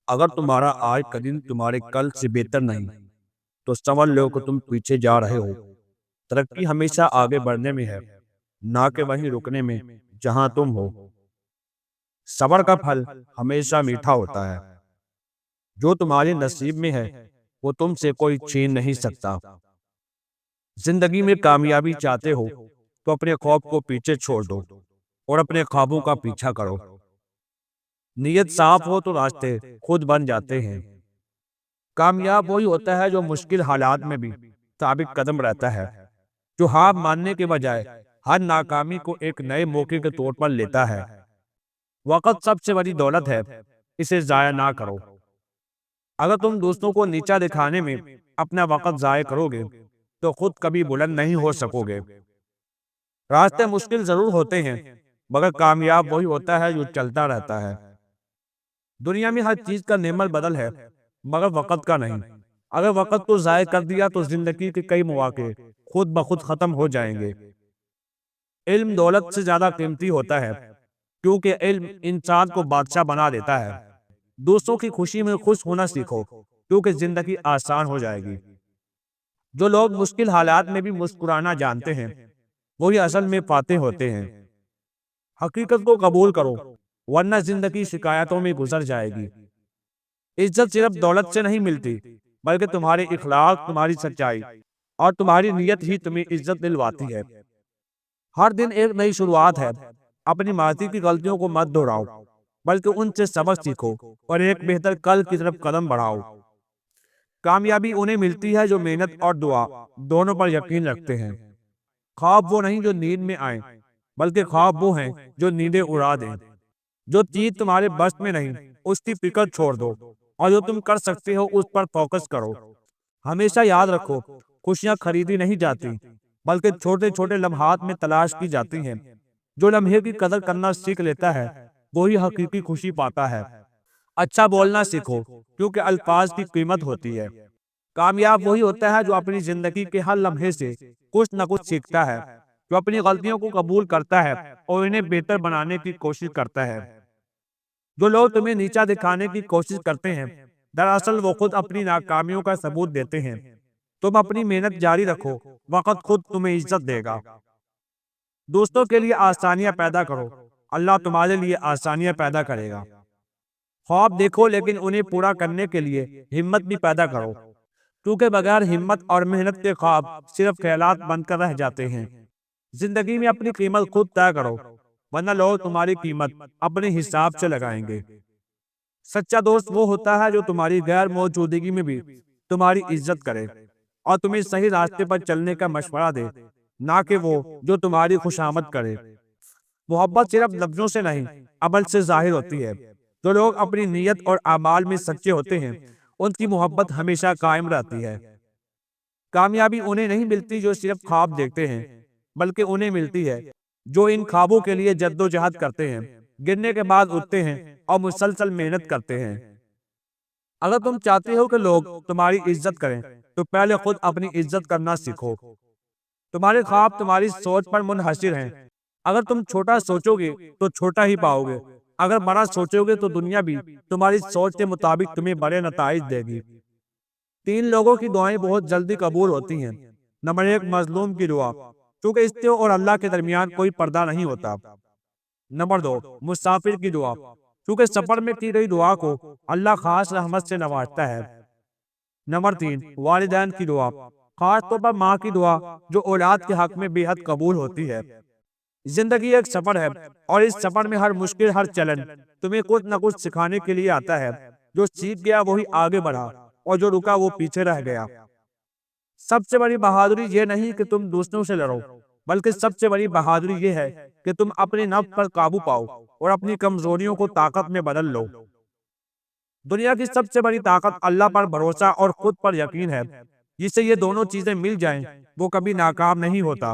اگر تمہارا آج کا دن تمہارے کل سے بہتر نہیں تو سمجھ لو کہ تم پیچھے جا رہے ہو۔ ترقی ہمیشہ آگے بڑھنے میں ہے، نہ کہ وہیں رکنے میں جہاں تم ہو۔ صبر کا پھل ہمیشہ میٹھا ہوتا ہے۔ جو تمہارے نصیب میں ہے وہ تم سے کوئی چھین نہیں سکتا۔ زندگی میں کامیابی چاہتے ہو تو اپنے خوف کو پیچھے چھوڑ دو اور اپنے خوابوں کا پیچھا کرو۔ نیت صاف ہو تو راستے خود بن جاتے ہیں۔ کامیاب وہی ہوتا ہے جو مشکل حالات میں بھی ثابت قدم رہتا ہے، جو ہار ماننے کے بجائے ہر ناکامی کو ایک نئے موقع کے طور پر لیتا ہے۔ وقت سب سے بڑی دولت ہے، اسے ضائع نہ کرو۔ اگر تم دوسروں کو نیچا دکھانے میں اپنا وقت ضائع کرو گے تو خود کبھی بلند نہیں ہو سکو گے۔ راستے مشکل ضرور ہوتے ہیں، مگر کامیاب وہی ہوتا ہے جو چلتا رہتا ہے۔ دنیا میں ہر چیز کا نعمت بدل ہے، مگر وقت کا نہیں۔ اگر وقت کو ضائع کر دیا تو زندگی کے کئی مواقع خود بخود ختم ہو جائیں گے۔ علم دولت سے زیادہ قیمتی ہوتا ہے، کیونکہ علم انسان کو بادشاہ بنا دیتا ہے۔ دوسروں کی خوشی میں خوش ہونا سیکھو، کیونکہ زندگی آسان ہو جائے گی۔ جو لوگ مشکل حالات میں بھی مسکرانا جانتے ہیں وہی اصل میں فاتح ہوتے ہیں۔ حقیقت کو قبول کرو، ورنہ زندگی شکایتوں میں گزر جائے گی۔ عزت صرف دولت سے نہیں ملتی، بلکہ تمہارے اخلاق، تمہاری سچائی اور تمہاری نیت ہی تمہیں عزت دلواتی ہے۔ ہر دن ایک نئی شروعات ہے، اپنی ماضی کی غلطیوں کو مت دہراؤ، بلکہ ان سے سبق سیکھو اور ایک بہتر کل کی طرف قدم بڑھاؤ۔ کامیابی انہیں ملتی ہے جو محنت اور دعا دونوں پر یقین رکھتے ہیں۔ خواب وہ نہیں جو نیند میں آئیں، بلکہ خواب وہ ہیں جو نیندیں اڑا دیں۔ جو چیز تمہارے بس میں نہیں اس کی فکر چھوڑ دو، اور جو تم کر سکتے ہو اس پر فوکس کرو۔ ہمیشہ یاد رکھو، خوشیاں خریدی نہیں جاتی، بلکہ چھوٹے چھوٹے لمحات میں تلاش کی جاتی ہیں۔ جو لمحے کی قدر کرنا سیکھ لیتا ہے وہی حقیقی خوشی پاتا ہے۔ اچھا بولنا سیکھو، کیونکہ الفاظ کی قیمت ہوتی ہے۔ کامیاب وہی ہوتا ہے جو اپنی زندگی کے ہر لمحے سے کچھ نہ کچھ سیکھتا ہے، جو اپنی غلطیوں کو قبول کرتا ہے اور انہیں بہتر بنانے کی کوشش کرتا ہے۔ جو لوگ تمہیں نیچا دکھانے کی کوشش کرتے ہیں، دراصل وہ خود اپنی ناکامیوں کا ثبوت دیتے ہیں۔ تم اپنی محنت جاری رکھو، وقت خود تمہیں عزت دے گا۔ دوستوں کے لیے آسانیاں پیدا کرو، اللہ تمہارے لیے آسانیاں پیدا کرے گا۔ خواب دیکھو لیکن انہیں پورا کرنے کے لیے ہمت بھی پیدا کرو، کیونکہ بغیر ہمت اور محنت کے خواب صرف خیالات بن کر رہ جاتے ہیں۔ زندگی میں اپنی قیمت خود طے کرو، ورنہ لوگ تمہاری قیمت اپنے حساب سے لگائیں گے۔ سچا دوست وہ ہوتا ہے جو تمہاری غیر موجودگی میں بھی تمہاری عزت کرے اور تمہیں صحیح راستے پر چلنے کا مشورہ دے، نہ کہ وہ جو تمہاری خوشامد کرے۔ محبت صرف لفظوں سے نہیں، عمل سے ظاہر ہوتی ہے۔ جو لوگ اپنی نیت اور اعمال میں سچے ہوتے ہیں ان کی محبت ہمیشہ قائم رہتی ہے۔ کامیابی انہیں نہیں ملتی جو صرف خواب دیکھتے ہیں، بلکہ انہیں ملتی ہے جو ان خوابوں کے لیے جد و جہد کرتے ہیں، گرنے کے بعد اٹھتے ہیں اور مسلسل محنت کرتے ہیں۔ اگر تم چاہتے ہو کہ لوگ تمہاری عزت کریں تو پہلے خود اپنی عزت کرنا سیکھو۔ تمہارے خواب تمہاری سوچ پر منحصر ہیں۔ اگر تم چھوٹا سوچو گے تو چھوٹا ہی پاؤ گے، اگر بڑا سوچو گے تو دنیا بھی تمہاری سوچ کے مطابق تمہیں بڑے نتائج دے گی۔ 3 لوگوں کی دعائیں بہت جلدی قبول ہوتی ہیں۔ نمبر 1، مظلوم کی دعا، کیونکہ اس سے اور اللہ کے درمیان کوئی پردہ نہیں ہوتا۔ نمبر 2، مسافر کی دعا، کیونکہ سفر میں کی گئی دعا کو اللہ خاص رحمت سے نوازتا ہے۔ نمبر 3، والدین کی دعا، خاص طور پر ماں کی دعا جو اولاد کے حق میں بے حد قبول ہوتی ہے۔ زندگی ایک سفر ہے، اور اس سفر میں ہر مشکل، ہر چیلنج تمہیں کچھ نہ کچھ سکھانے کے لیے آتا ہے۔ جو سیکھ گیا وہی آگے بڑھا، اور جو رکا وہ پیچھے رہ گیا۔ سب سے بڑی بہادری یہ نہیں کہ تم دوسروں سے لڑو، بلکہ سب سے بڑی بہادری یہ ہے کہ تم اپنے نفس پر قابو پاؤ اور اپنی کمزوریوں کو طاقت میں بدل لو۔ دنیا کی سب سے بڑی طاقت اللہ پر بھروسہ اور خود پر یقین ہے۔ جس سے یہ دونوں چیزیں مل جائیں وہ کبھی ناکام نہیں ہوتا۔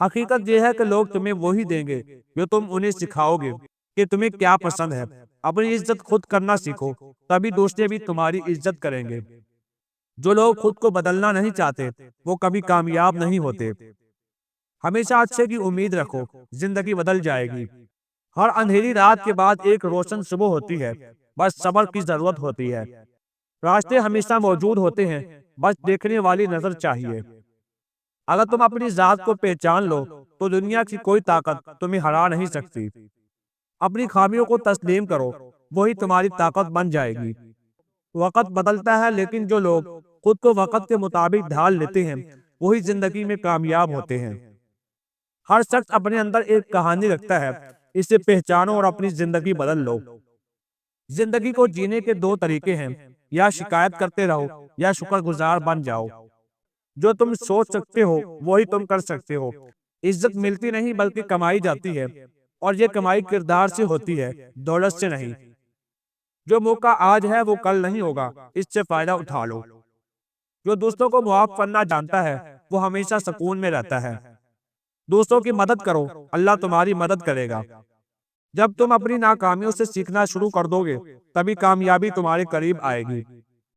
حقیقت یہ ہے کہ لوگ تمہیں وہی دیں گے جو تم انہیں سکھاؤ گے کہ تمہیں کیا پسند ہے۔ اپنی عزت خود کرنا سیکھو، تبھی دوسرے بھی تمہاری عزت کریں گے۔ جو لوگ خود کو بدلنا نہیں چاہتے وہ کبھی کامیاب نہیں ہوتے۔ ہمیشہ اچھے کی امید رکھو، زندگی بدل جائے گی۔ ہر اندھیری رات کے بعد ایک روشن صبح ہوتی ہے۔ بس صبر کی ضرورت ہوتی ہے۔ راستے ہمیشہ موجود ہوتے ہیں، بس دیکھنے والی نظر چاہیے۔ اگر تم اپنی ذات کو پہچان لو تو دنیا کی کوئی طاقت تمہیں ہرا نہیں سکتی۔ اپنی خامیوں کو تسلیم کرو، وہی تمہاری طاقت بن جائے گی۔ وقت بدلتا ہے، لیکن جو لوگ خود کو وقت کے مطابق ڈھال لیتے ہیں وہی زندگی میں کامیاب ہوتے ہیں۔ ہر شخص اپنے اندر ایک کہانی رکھتا ہے، اسے پہچانو اور اپنی زندگی بدل لو۔ زندگی کو جینے کے دو طریقے ہیں، یا شکایت کرتے رہو یا شکر گزار بن جاؤ۔ جو تم سوچ سکتے ہو وہی تم کر سکتے ہو۔ عزت ملتی نہیں بلکہ کمائی جاتی ہے، اور یہ کمائی کردار سے ہوتی ہے، دولت سے نہیں۔ جو موقع آج ہے وہ کل نہیں ہوگا، اس سے فائدہ اٹھا لو۔ جو دوسروں کو معاف کرنا جانتا ہے وہ ہمیشہ سکون میں رہتا ہے۔ دوسروں کی مدد کرو، اللہ تمہاری مدد کرے گا۔ جب تم اپنی ناکامیوں سے سیکھنا شروع کر دو گے تبھی کامیابی تمہارے قریب آئے گی۔